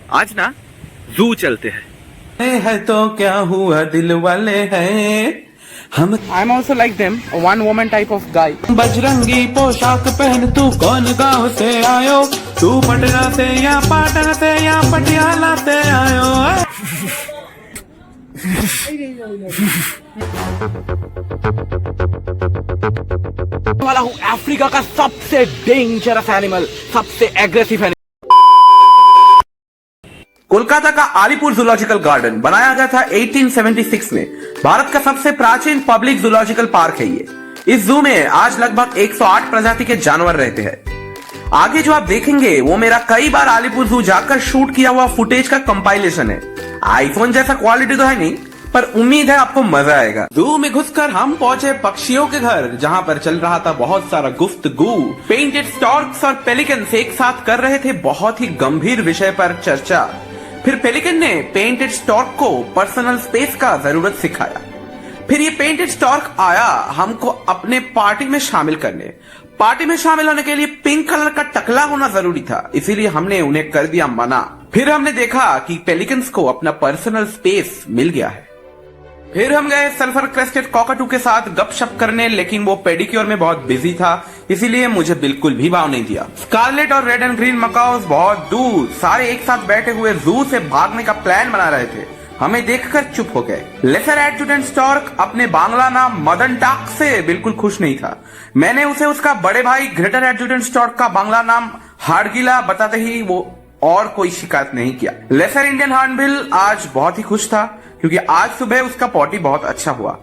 आज ना जू चलते हैं। है तो क्या हुआ दिल वाले हैं हम। आई am also like them, one woman type of गाय। बजरंगी पोशाक पहन तू कौन गांव से आयो, तू पटना से या पाटन से या पटियाला से आयो। वाला हूँ अफ्रीका का सबसे डेंजरस एनिमल, सबसे एग्रेसिव एनिमल। कोलकाता का अलीपुर जूलॉजिकल गार्डन बनाया गया था 1876 में। भारत का सबसे प्राचीन पब्लिक जूलॉजिकल पार्क है ये। इस जू में आज लगभग 108 प्रजाति के जानवर रहते हैं। आगे जो आप देखेंगे वो मेरा कई बार अलीपुर जू जाकर शूट किया हुआ फुटेज का कंपाइलेशन है। आईफोन जैसा क्वालिटी तो है नहीं, पर उम्मीद है आपको मजा आएगा। जू में घुसकर हम पहुंचे पक्षियों के घर, जहां पर चल रहा था बहुत सारा गुफ्तगू। पेंटेड स्टॉर्क्स और पेलिकन्स एक साथ कर रहे थे बहुत ही गंभीर विषय पर चर्चा। फिर पेलिकन ने पेंटेड स्टॉर्क को पर्सनल स्पेस का जरूरत सिखाया। फिर ये पेंटेड स्टॉर्क आया हमको अपने पार्टी में शामिल करने। पार्टी में शामिल होने के लिए पिंक कलर का टकला होना जरूरी था, इसीलिए हमने उन्हें कर दिया मना। फिर हमने देखा कि पेलिकन्स को अपना पर्सनल स्पेस मिल गया है। फिर हम गए सल्फर क्रेस्टेड कॉकाटू के साथ गपशप करने, लेकिन वो पेडिक्योर में बहुत बिजी था, इसीलिए मुझे बिल्कुल भी भाव नहीं दिया। स्कारलेट और रेड एंड ग्रीन मकाओस बहुत दूर सारे एक साथ बैठे हुए जू से भागने का प्लान बना रहे थे। हमें देखकर चुप हो गए। लेसर एडजुटेंट स्टॉर्क अपने बांग्ला नाम मदन टाक से बिल्कुल खुश नहीं था। मैंने उसे उसका बड़े भाई ग्रेटर एडजुटेंट स्टॉर्क का बांग्ला नाम हाड़गिला बताते ही वो और कोई शिकायत नहीं किया। लेसर इंडियन हॉर्नबिल आज बहुत ही खुश था, क्योंकि आज सुबह उसका पॉटी बहुत अच्छा हुआ।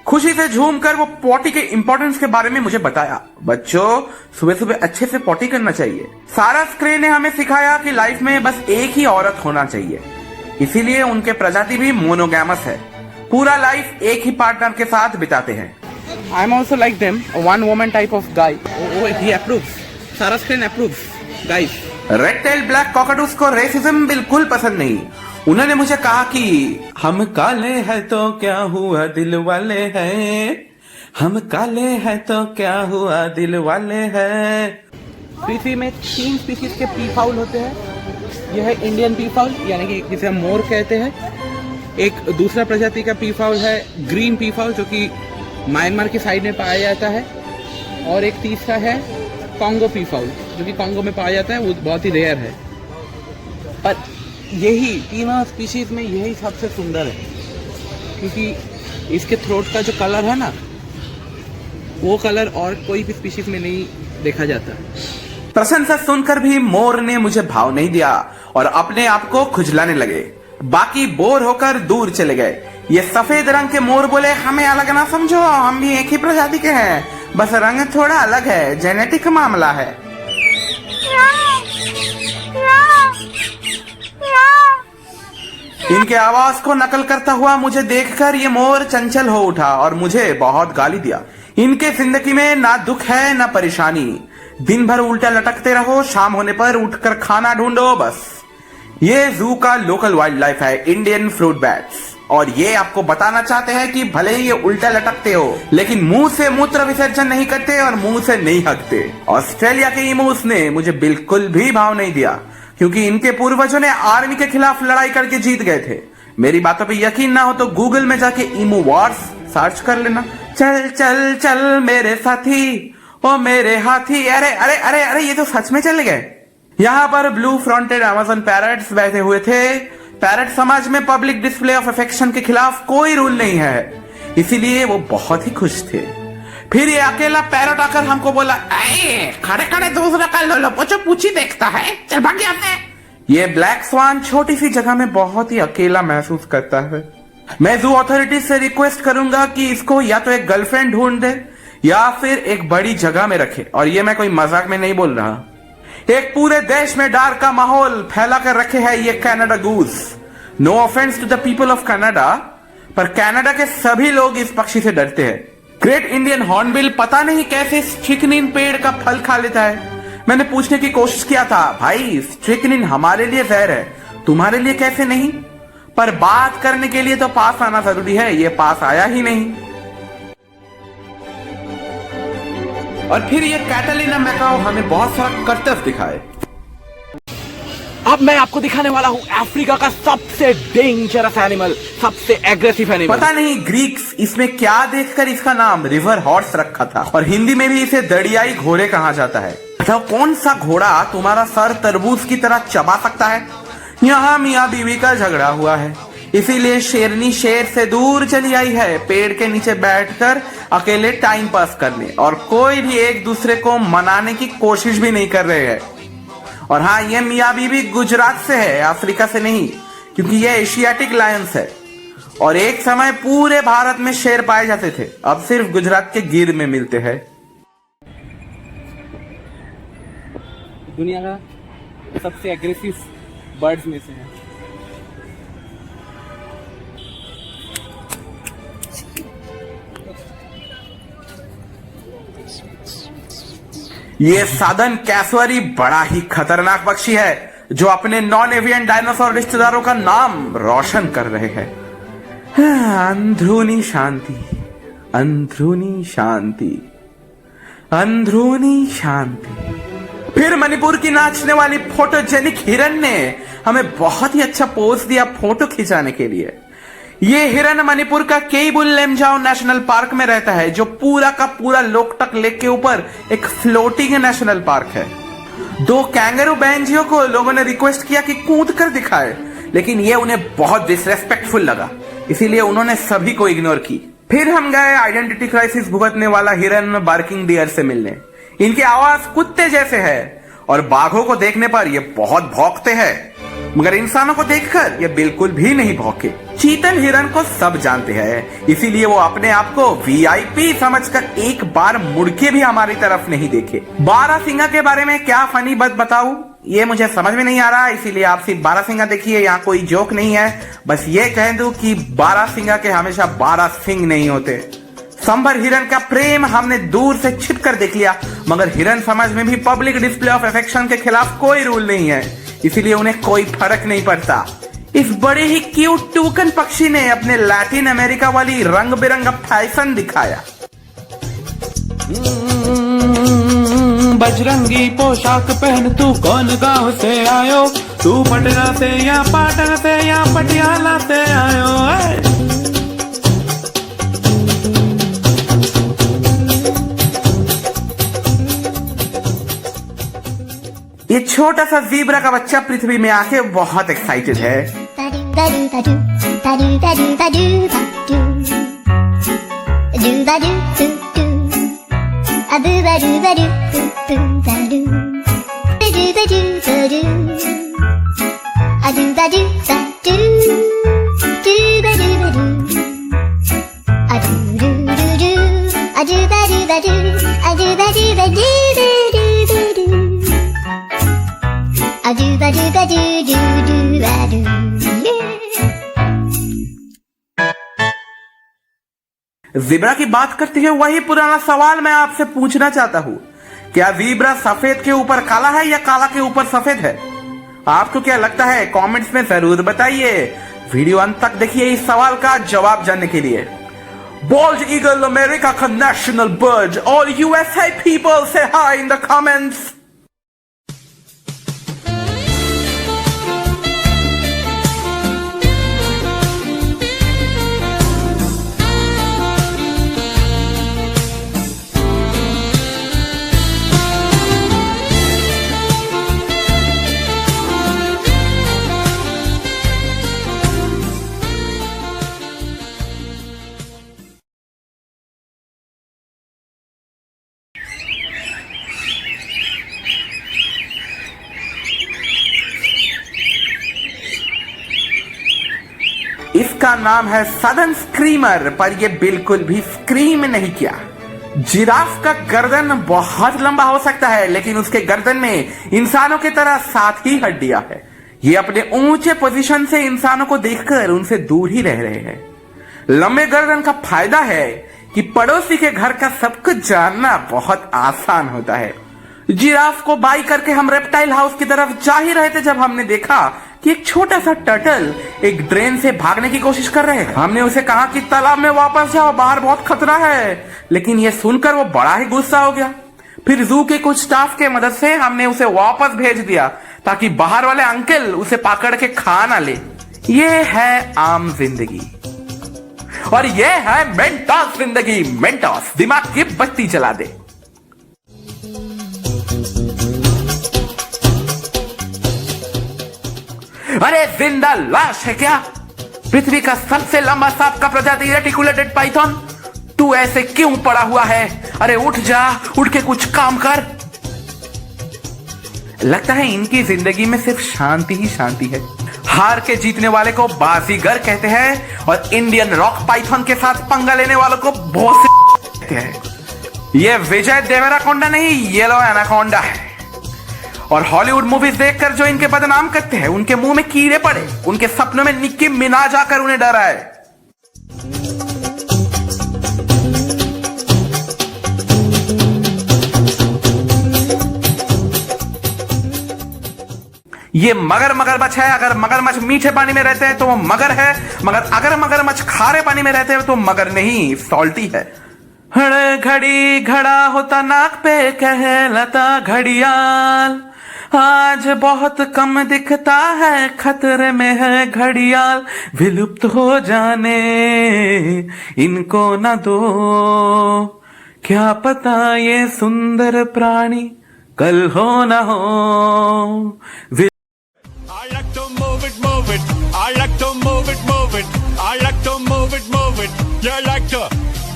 खुशी से झूमकर वो पॉटी के इंपॉर्टेंस के बारे में मुझे बताया। बच्चों, सुबह सुबह अच्छे से पॉटी करना चाहिए। सारा स्क्रे ने हमें सिखाया कि लाइफ में बस एक ही औरत होना चाहिए, इसीलिए उनके प्रजाति भी मोनोगैमस है। पूरा लाइफ एक ही पार्टनर के साथ बिताते हैं। I am also like them, one woman type of guy. He approves, सारा screen approves guys. Red tail black cockatoos को रेसिज्म बिल्कुल पसंद नहीं। उन्होंने मुझे कहा कि हम काले हैं तो क्या हुआ दिल वाले हैं, हम काले हैं तो क्या हुआ दिल वाले हैं। स्पीसी में 3 स्पीसीज के पी फाउल होते हैं। यह है इंडियन पी फाउल, यानी कि जिसे हम मोर कहते हैं। एक दूसरा प्रजाति का पी फाउल है ग्रीन पी फाउल, जो कि म्यांमार की साइड में पाया जाता है। और एक तीसरा है कॉन्गो पी फाउल, जो कि कॉन्गो में पाया जाता है, वो बहुत ही रेयर है। पर यही तीनों स्पीशीज में यही सबसे सुंदर है, क्योंकि इसके थ्रोट का जो कलर है ना, वो कलर और कोई भी स्पीशीज में नहीं देखा जाता। प्रशंसा सुनकर भी मोर ने मुझे भाव नहीं दिया और अपने आप को खुजलाने लगे। बाकी बोर होकर दूर चले गए। ये सफेद रंग के मोर बोले, हमें अलग ना समझो, हम भी एक ही प्रजाति के हैं, बस रंग थोड़ा अलग है, जेनेटिक मामला है। इनके आवाज को नकल करता हुआ मुझे देखकर ये मोर चंचल हो उठा और मुझे बहुत गाली दिया। इनके जिंदगी में ना दुख है ना परेशानी, दिन भर उल्टा लटकते रहो, शाम होने पर उठकर खाना ढूंढो बस। ये जू का लोकल वाइल्ड लाइफ है, इंडियन फ्रूट बैट्स। और ये आपको बताना चाहते हैं कि भले ही ये उल्टा लटकते हो, लेकिन मुंह से मूत्र विसर्जन नहीं करते और मुंह से नहीं हकते। ऑस्ट्रेलिया के इमूस ने मुझे बिल्कुल भी भाव नहीं दिया, क्योंकि इनके पूर्वजों ने आर्मी के खिलाफ लड़ाई करके जीत गए थे। मेरी बातों पे यकीन ना हो तो गूगल में जाके इमू वॉर्स सर्च कर लेना। चल चल चल मेरे साथी, ओ मेरे हाथी, अरे अरे अरे अरे, ये तो सच में चले गए। यहाँ पर ब्लू फ्रंटेड अमेज़न पैरट्स बैठे हुए थे। पैरट समाज में पब्लिक डिस्प्ले ऑफ अफेक्शन के खिलाफ कोई रूल नहीं है, इसीलिए वो बहुत ही खुश थे। फिर ये अकेला पैरट आकर हमको बोला, खड़े खड़े दूसरा का लो पोचो पूछी देखता है, चल भाग यहाँ से। ये ब्लैक स्वान छोटी सी जगह में बहुत ही अकेला महसूस करता है। मैं जू अथॉरिटी से रिक्वेस्ट करूंगा कि इसको या तो एक गर्लफ्रेंड ढूंढ दे या फिर एक बड़ी जगह में रखे। और ये मैं कोई मजाक में नहीं बोल रहा। एक पूरे देश में डर का माहौल फैला कर रखे है ये Canada goose. No offense to the people of Canada, पर कनाडा के सभी लोग इस पक्षी से डरते हैं। ग्रेट इंडियन हॉर्नबिल पता नहीं कैसे स्ट्रिकनिन पेड़ का फल खा लेता है। मैंने पूछने की कोशिश किया था, भाई स्ट्रिकनिन हमारे लिए जहर है, तुम्हारे लिए कैसे नहीं? पर बात करने के लिए तो पास आना जरूरी है, ये पास आया ही नहीं। और फिर ये कैटलिना मैकाओ हमें बहुत सारा कर्तव्य दिखाए। अब मैं आपको दिखाने वाला हूँ अफ्रीका का सबसे डेंजरस एनिमल, सबसे एग्रेसिव एनिमल। पता नहीं ग्रीक्स इसमें क्या देखकर इसका नाम रिवर हॉर्स रखा था, और हिंदी में भी इसे दरियाई घोड़े कहा जाता है। तो कौन सा घोड़ा तुम्हारा सर तरबूज की तरह चबा सकता है? यहाँ मियाँ बीवी का झगड़ा हुआ है, इसीलिए शेरनी शेर से दूर चली आई है, पेड़ के नीचे बैठकर अकेले टाइम पास करने, और कोई भी एक दूसरे को मनाने की कोशिश भी नहीं कर रहे हैं। और हाँ, ये मियाँ बीवी गुजरात से है, अफ्रीका से नहीं, क्योंकि ये एशियाटिक लायंस है। और एक समय पूरे भारत में शेर पाए जाते थे, अब सिर्फ गुजरात के गिर में मिलते हैं। दुनिया का सबसे एग्रेसिव बर्ड्स में से है। ये साधन कैसवरी बड़ा ही खतरनाक पक्षी है, जो अपने नॉन एवियन डायनासोर रिश्तेदारों का नाम रोशन कर रहे हैं। अंदरूनी शांति, अंदरूनी शांति, अंदरूनी शांति। फिर मणिपुर की नाचने वाली फोटोजेनिक हिरन ने हमें बहुत ही अच्छा पोज दिया फोटो खिंचाने के लिए। ये हिरन मणिपुर का केबुल लेमजाओ नेशनल पार्क में रहता है, जो पूरा का पूरा लोकटक लेक के ऊपर एक फ्लोटिंग नेशनल पार्क है। दो कैंगरू बैंजियों को लोगों ने रिक्वेस्ट किया कि कूद कर दिखाए, लेकिन ये उन्हें बहुत डिसरेस्पेक्टफुल लगा, इसीलिए उन्होंने सभी को इग्नोर की। फिर हम गए आइडेंटिटी क्राइसिस भुगतने वाला हिरन बार्किंग डियर से मिलने। इनकी आवाज कुत्ते जैसे है, और बाघों को देखने पर ये बहुत भौंकते हैं, मगर इंसानों को देखकर ये बिल्कुल भी नहीं भौंके। चीतल हिरन को सब जानते हैं, इसीलिए वो अपने आप को वीआईपी समझकर एक बार मुड़ के भी हमारी तरफ नहीं देखे। बारहसिंगा के बारे में क्या फनी बात बताऊं, ये मुझे समझ में नहीं आ रहा, इसीलिए आप सिर्फ बारहसिंगा देखिए, यहाँ कोई जोक नहीं है। बस ये कह दूं कि बारहसिंगा के हमेशा 12 सिंग नहीं होते। संभर हिरन का प्रेम हमने दूर से छिप कर देख लिया, मगर हिरन समाज में भी पब्लिक डिस्प्ले ऑफ अफेक्शन के खिलाफ कोई रूल नहीं है, इसीलिए उन्हें कोई फर्क नहीं पड़ता। इस बड़े ही क्यूट टूकन पक्षी ने अपने लैटिन अमेरिका वाली रंग बिरंगा फैशन दिखाया। बजरंगी पोशाक पहन तू कौन गांव से आयो, तू पटना से या पाटन से या पटियाला से आयो है। ये छोटा सा ज़ीब्रा का बच्चा पृथ्वी में आके बहुत एक्साइटेड है। ज़ीब्रा की बात करते हुए वही पुराना सवाल मैं आपसे पूछना चाहता हूँ, क्या ज़ीब्रा सफेद के ऊपर काला है या काला के ऊपर सफेद है? आपको क्या लगता है? कमेंट्स में जरूर बताइए। वीडियो अंत तक देखिए इस सवाल का जवाब जानने के लिए। बोल्ड ईगल अमेरिका का national bird, all USA people से हाई इन द कमेंट्स। इसका नाम है सदर्न स्क्रीमर, पर यह बिल्कुल भी स्क्रीम नहीं किया। जिराफ का गर्दन बहुत लंबा हो सकता है, लेकिन उसके गर्दन में इंसानों की तरह 7 ही हड्डियां हैं। ये अपने ऊंचे पोजीशन से इंसानों को देखकर उनसे दूर ही रह रहे हैं। लंबे गर्दन का फायदा है कि पड़ोसी के घर का सब कुछ जानना बहुत आसान होता है। जिराफ को बाई करके हम रेप्टाइल हाउस की तरफ जा ही रहे थे जब हमने देखा कि एक छोटा सा टर्टल एक ड्रेन से भागने की कोशिश कर रहे हैं। हमने उसे कहा कि तालाब में वापस जाओ, बाहर बहुत खतरा है, लेकिन यह सुनकर वो बड़ा ही गुस्सा हो गया। फिर जू के कुछ स्टाफ के मदद से हमने उसे वापस भेज दिया, ताकि बाहर वाले अंकल उसे पकड़ के खा ना ले। ये है आम जिंदगी और ये है मेंटोस जिंदगी। मेंटोस दिमाग की बत्ती जला दे। अरे जिंदा लाश है क्या? पृथ्वी का सबसे लंबा सांप का प्रजाति रेटिकुलेटेड पाइथन। तू ऐसे क्यों पड़ा हुआ है? अरे उठ जा, उठ के कुछ काम कर। लगता है इनकी जिंदगी में सिर्फ शांति ही शांति है। हार के जीतने वाले को बाजीगर कहते हैं और इंडियन रॉक पाइथन के साथ पंगा लेने वालों को बहुत कहते हैं। ये विजय देवराकोंडा नहीं, येलो एनाकोंडा है। और हॉलीवुड मूवीज देखकर जो इनके बदनाम करते हैं, उनके मुंह में कीड़े पड़े। उनके सपनों में निक्की मिनाज आकर उन्हें डराए। ये मगरमच्छ है। अगर मगरमच्छ मीठे पानी में रहते हैं तो वो मगर है, मगर अगर मगरमच्छ खारे पानी में रहते हैं तो मगर नहीं, सॉल्टी है। हड़ घड़ी घड़ा होता नाक पे कहलाता घड़ियाल। आज बहुत कम दिखता है, खतरे में है घड़ियाल। विलुप्त हो जाने इनको न दो, क्या पता ये सुंदर प्राणी कल हो न हो। I like to move it, move it. I like to move it, move it. I like to move it, move it. You like to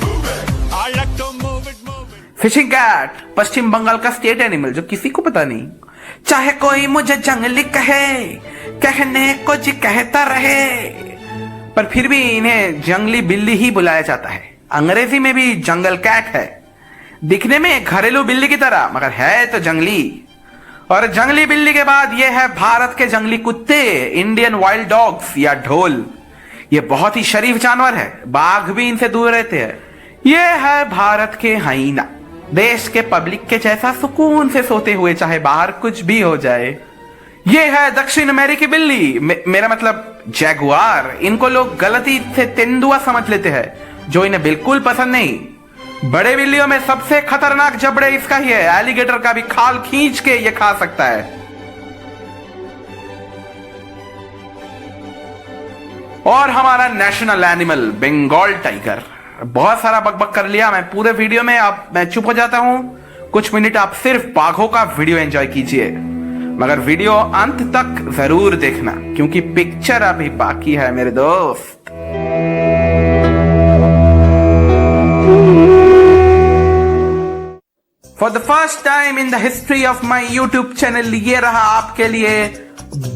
move it. I like to move it, move it. Fishing cat Paschim Bengal का state animal, जो किसी को पता नहीं। चाहे कोई मुझे जंगली कहे, कहने को जी कहता रहे, पर फिर भी इन्हें जंगली बिल्ली ही बुलाया जाता है। अंग्रेजी में भी जंगल कैट है। दिखने में घरेलू बिल्ली की तरह, मगर है तो जंगली। और जंगली बिल्ली के बाद यह है भारत के जंगली कुत्ते, इंडियन वाइल्ड डॉग्स या ढोल। ये बहुत ही शरीफ जानवर है, बाघ भी इनसे दूर रहते हैं। यह है भारत के हाइना, देश के पब्लिक के जैसा सुकून से सोते हुए, चाहे बाहर कुछ भी हो जाए। यह है दक्षिण अमेरिकी बिल्ली, मेरा मतलब जैगुआर। इनको लोग गलती से तेंदुआ समझ लेते हैं, जो इन्हें बिल्कुल पसंद नहीं। बड़े बिल्लियों में सबसे खतरनाक जबड़े इसका ही है। एलिगेटर का भी खाल खींच के ये खा सकता है। और हमारा नेशनल एनिमल बंगाल टाइगर। बहुत सारा बकबक कर लिया मैं पूरे वीडियो में, अब मैं चुप हो जाता हूं। कुछ मिनट आप सिर्फ बाघों का वीडियो एंजॉय कीजिए, मगर वीडियो अंत तक जरूर देखना, क्योंकि पिक्चर अभी बाकी है मेरे दोस्त। For the first time in the history of my YouTube channel, ये रहा आपके लिए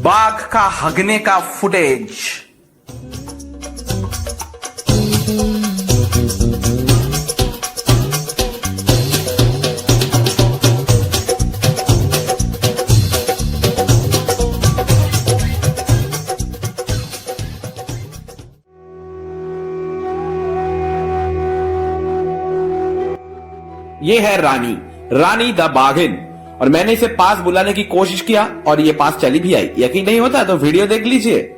बाघ का हगने का फुटेज। ये है रानी द बाघिन, और मैंने इसे पास बुलाने की कोशिश किया और ये पास चली भी आई। यकीन नहीं होता तो वीडियो देख लीजिए।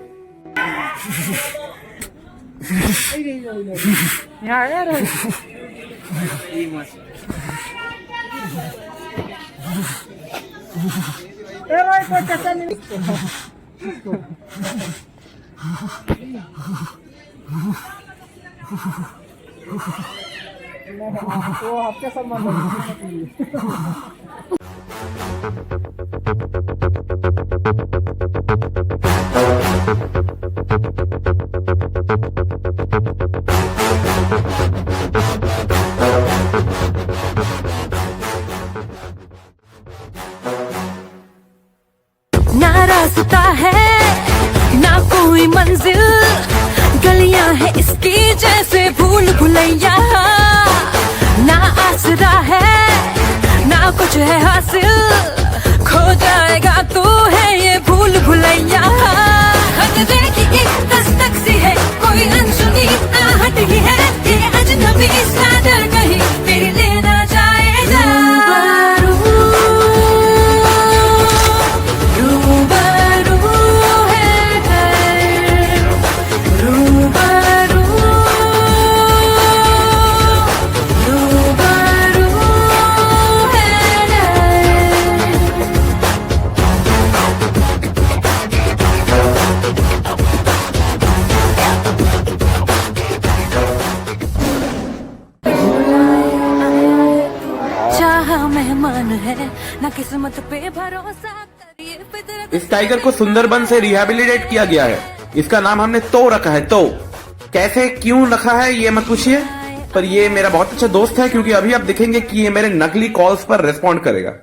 वो आपके संबंध ना रास्ता है ना कोई मंजिल, गलियां है इसकी जैसे भूल भुलैया। ना आसरा है ना कुछ किस्मत पे भरोसा करिए फितरत इस टाइगर को सुंदरबन से रिहैबिलिटेट किया गया है। इसका नाम हमने तो रखा है। तो कैसे क्यों रखा है ये मत पूछिए, पर ये मेरा बहुत अच्छा दोस्त है, क्योंकि अभी आप देखेंगे कि ये मेरे नकली कॉल्स पर रिस्पॉन्ड करेगा।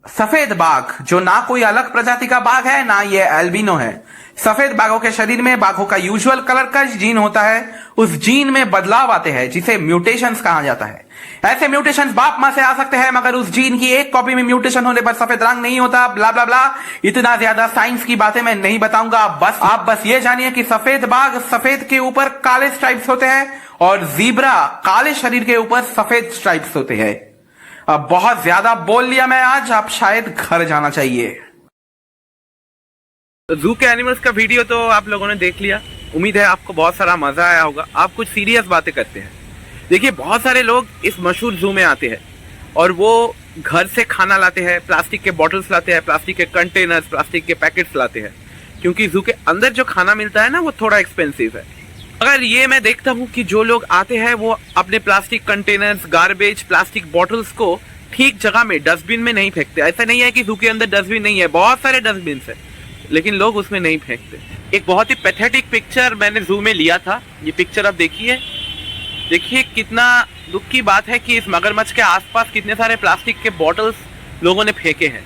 सफेद बाघ, जो ना कोई अलग प्रजाति का बाघ है ना ये एल्बिनो है। सफेद बाघों के शरीर में बाघों का यूजुअल कलर का जीन होता है। उस जीन में बदलाव आते हैं जिसे म्यूटेशंस कहा जाता है। ऐसे म्यूटेशंस बाप मां से आ सकते हैं, मगर उस जीन की एक कॉपी में म्यूटेशन होने पर सफेद रंग नहीं होता। ब्ला ब्ला ब्ला, इतना ज्यादा साइंस की बातें मैं नहीं बताऊंगा। आप बस ये जानिए कि सफेद बाघ सफेद के ऊपर काले स्ट्राइप्स होते हैं और जीब्रा काले शरीर के ऊपर सफेद स्ट्राइप्स होते हैं। अब बहुत ज्यादा बोल लिया मैं आज, आप शायद घर जाना चाहिए। जू के एनिमल्स का वीडियो तो आप लोगों ने देख लिया। उम्मीद है आपको बहुत सारा मजा आया होगा। आप कुछ सीरियस बातें करते हैं। देखिए, बहुत सारे लोग इस मशहूर जू में आते हैं और वो घर से खाना लाते हैं, प्लास्टिक के बॉटल्स लाते हैं, प्लास्टिक के कंटेनर्स, प्लास्टिक के पैकेट्स लाते हैं, क्योंकि जू के अंदर जो खाना मिलता है ना वो थोड़ा एक्सपेंसिव है। अगर ये मैं देखता हूँ कि जो लोग आते हैं वो अपने plastic containers, garbage, plastic bottles को ठीक जगह में डस्टबिन में नहीं फेंकते। ऐसा नहीं है कि जू के अंदर डस्टबिन नहीं है, बहुत सारे डस्टबिन है, लेकिन लोग उसमें नहीं फेंकते। एक बहुत ही पैथेटिक पिक्चर मैंने जू में लिया था। ये पिक्चर आप देखिए कितना दुख की बात है कि इस मगरमच्छ के आसपास कितने सारे प्लास्टिक के बॉटल्स लोगों ने फेंके हैं।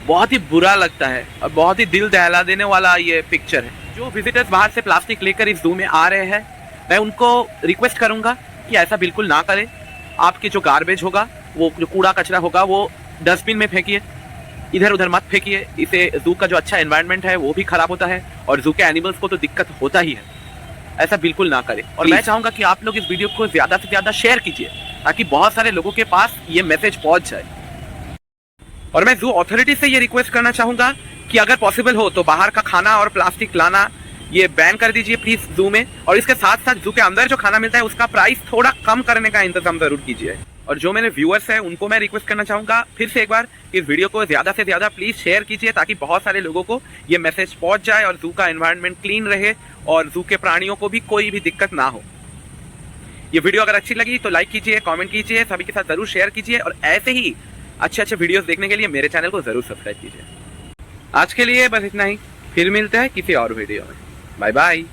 बहुत ही बुरा लगता है और बहुत ही दिल दहला देने वाला ये पिक्चर है। जो विजिटर्स बाहर से प्लास्टिक लेकर इस जू में आ रहे हैं, मैं उनको रिक्वेस्ट करूंगा कि ऐसा बिल्कुल ना करें। आपके जो गार्बेज होगा, वो जो कूड़ा कचरा होगा, वो डस्टबिन में फेंकिए, इधर उधर मत फेंकिए। इससे जू का जो अच्छा एनवायरनमेंट है वो भी खराब होता है और जू के एनिमल्स को तो दिक्कत होता ही है। ऐसा बिल्कुल ना करें। और मैं चाहूंगा कि आप लोग इस वीडियो को ज्यादा से ज्यादा शेयर कीजिए ताकि बहुत सारे लोगों के पास ये मैसेज पहुंच जाए। और मैं जू अथॉरिटी से ये रिक्वेस्ट करना चाहूंगा कि अगर पॉसिबल हो तो बाहर का खाना और प्लास्टिक लाना ये बैन कर दीजिए प्लीज जू में। और इसके साथ साथ जू के अंदर जो खाना मिलता है उसका प्राइस थोड़ा कम करने का इंतजाम जरूर कीजिए। और जो मेरे व्यूअर्स हैं उनको मैं रिक्वेस्ट करना चाहूंगा फिर से एक बार, इस वीडियो को ज्यादा से ज्यादा प्लीज शेयर कीजिए ताकि बहुत सारे लोगों को ये मैसेज पहुंच जाए और जू का एनवायरनमेंट क्लीन रहे और जू के प्राणियों को भी कोई भी दिक्कत ना हो। ये वीडियो अगर अच्छी लगी तो लाइक कीजिए, कमेंट कीजिए, सभी के साथ जरूर शेयर कीजिए और ऐसे ही अच्छे वीडियोस देखने के लिए मेरे चैनल को जरूर सब्सक्राइब कीजिए। आज के लिए बस इतना ही, फिर मिलते हैं किसी और वीडियो में। Bye bye.